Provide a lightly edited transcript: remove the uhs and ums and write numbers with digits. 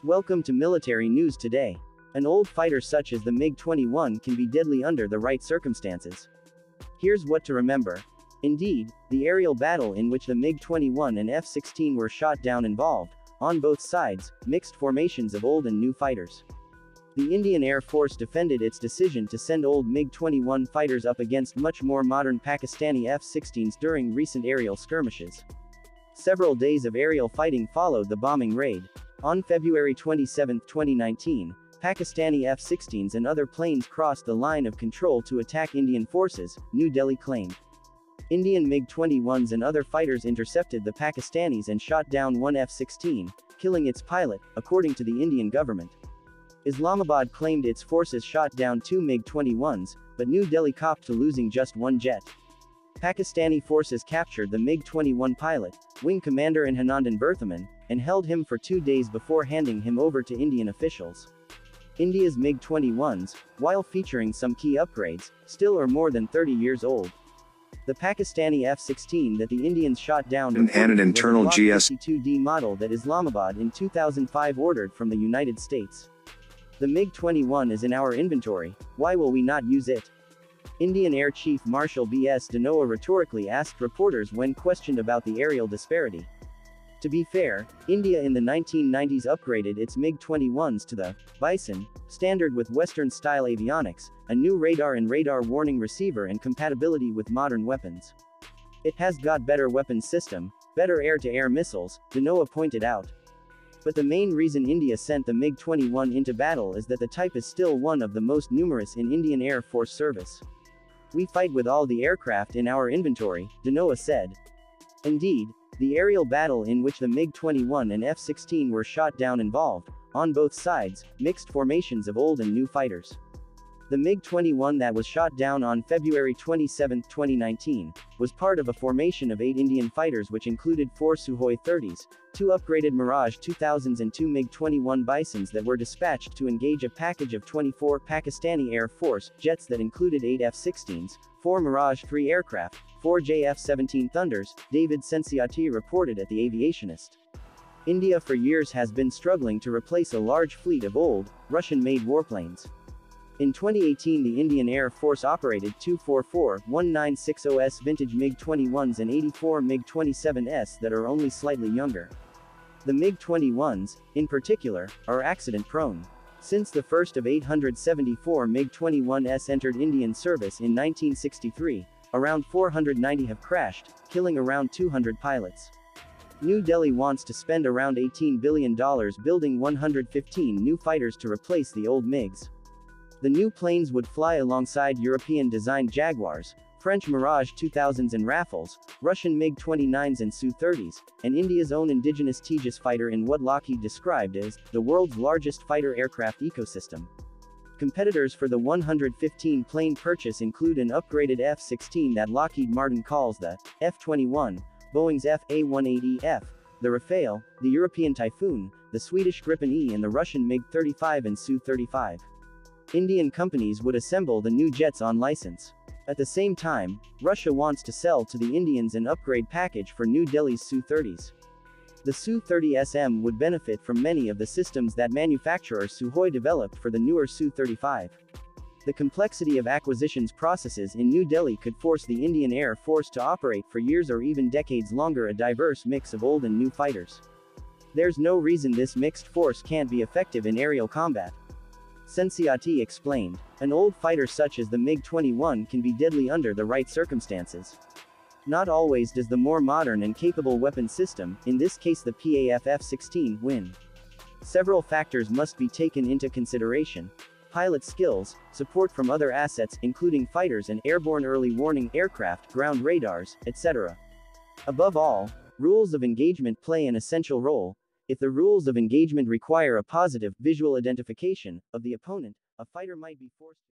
Welcome to Military News Today. An old fighter such as the MiG-21 can be deadly under the right circumstances. Here's what to remember. Indeed, the aerial battle in which the MiG-21 and F-16 were shot down involved, on both sides, mixed formations of old and new fighters. The Indian Air Force defended its decision to send old MiG-21 fighters up against much more modern Pakistani F-16s during recent aerial skirmishes. Several days of aerial fighting followed the bombing raid. On February 27, 2019, Pakistani F-16s and other planes crossed the line of control to attack Indian forces, New Delhi claimed. Indian MiG-21s and other fighters intercepted the Pakistanis and shot down one F-16, killing its pilot, according to the Indian government. Islamabad claimed its forces shot down two MiG-21s, but New Delhi copped to losing just one jet. Pakistani forces captured the MiG-21 pilot, wing commander Anandan Berthaman, and held him for 2 days before handing him over to Indian officials. India's MiG-21s, while featuring some key upgrades, still are more than 30 years old. The Pakistani F-16 that the Indians shot down and an internal was a Block GS 52D model that Islamabad in 2005 ordered from the United States. The MiG-21 is in our inventory, why will we not use it? Indian Air Chief Marshal B.S. Dhanoa rhetorically asked reporters when questioned about the aerial disparity. To be fair, India in the 1990s upgraded its MiG-21s to the Bison standard with Western-style avionics, a new radar and radar warning receiver and compatibility with modern weapons. It has got better weapons system, better air-to-air missiles, Dhanoa pointed out. But the main reason India sent the MiG-21 into battle is that the type is still one of the most numerous in Indian Air Force service. We fight with all the aircraft in our inventory, Dhanoa said. Indeed, the aerial battle in which the MiG-21 and F-16 were shot down involved, on both sides, mixed formations of old and new fighters. The MiG-21 that was shot down on February 27, 2019, was part of a formation of 8 Indian fighters which included 4 Sukhoi 30s, 2 upgraded Mirage 2000s and 2 MiG-21 Bisons that were dispatched to engage a package of 24 Pakistani Air Force jets that included 8 F-16s, 4 Mirage 3 aircraft, 4 F-17 Thunders, David Sensiati reported at The Aviationist. India for years has been struggling to replace a large fleet of old, Russian-made warplanes. In 2018 the Indian Air Force operated 244-1960s vintage MiG-21s and 84 MiG-27s that are only slightly younger. The MiG-21s, in particular, are accident-prone. Since the first of 874 MiG-21s entered Indian service in 1963, around 490 have crashed, killing around 200 pilots. New Delhi wants to spend around $18 billion building 115 new fighters to replace the old MiGs. The new planes would fly alongside European-designed Jaguars, French Mirage 2000s and Rafales, Russian MiG-29s and Su-30s, and India's own indigenous Tejas fighter in what Lockheed described as the world's largest fighter aircraft ecosystem. Competitors for the 115 plane purchase include an upgraded F-16 that Lockheed Martin calls the F-21, Boeing's FA-180F, the Rafale, the European Typhoon, the Swedish Gripen E and the Russian MiG-35 and Su-35. Indian companies would assemble the new jets on license. At the same time, Russia wants to sell to the Indians an upgrade package for New Delhi's Su-30s. The Su-30SM would benefit from many of the systems that manufacturer Sukhoi developed for the newer Su-35. The complexity of acquisitions processes in New Delhi could force the Indian Air Force to operate for years or even decades longer a diverse mix of old and new fighters. There's no reason this mixed force can't be effective in aerial combat. Sensiati explained. An old fighter such as the MiG-21 can be deadly under the right circumstances. Not always does the more modern and capable weapon system, in this case the PAF F-16, win. Several factors must be taken into consideration. Pilot skills, support from other assets, including fighters and airborne early warning aircraft, ground radars, etc. Above all, rules of engagement play an essential role. If the rules of engagement require a positive, visual identification of the opponent, a fighter might be forced to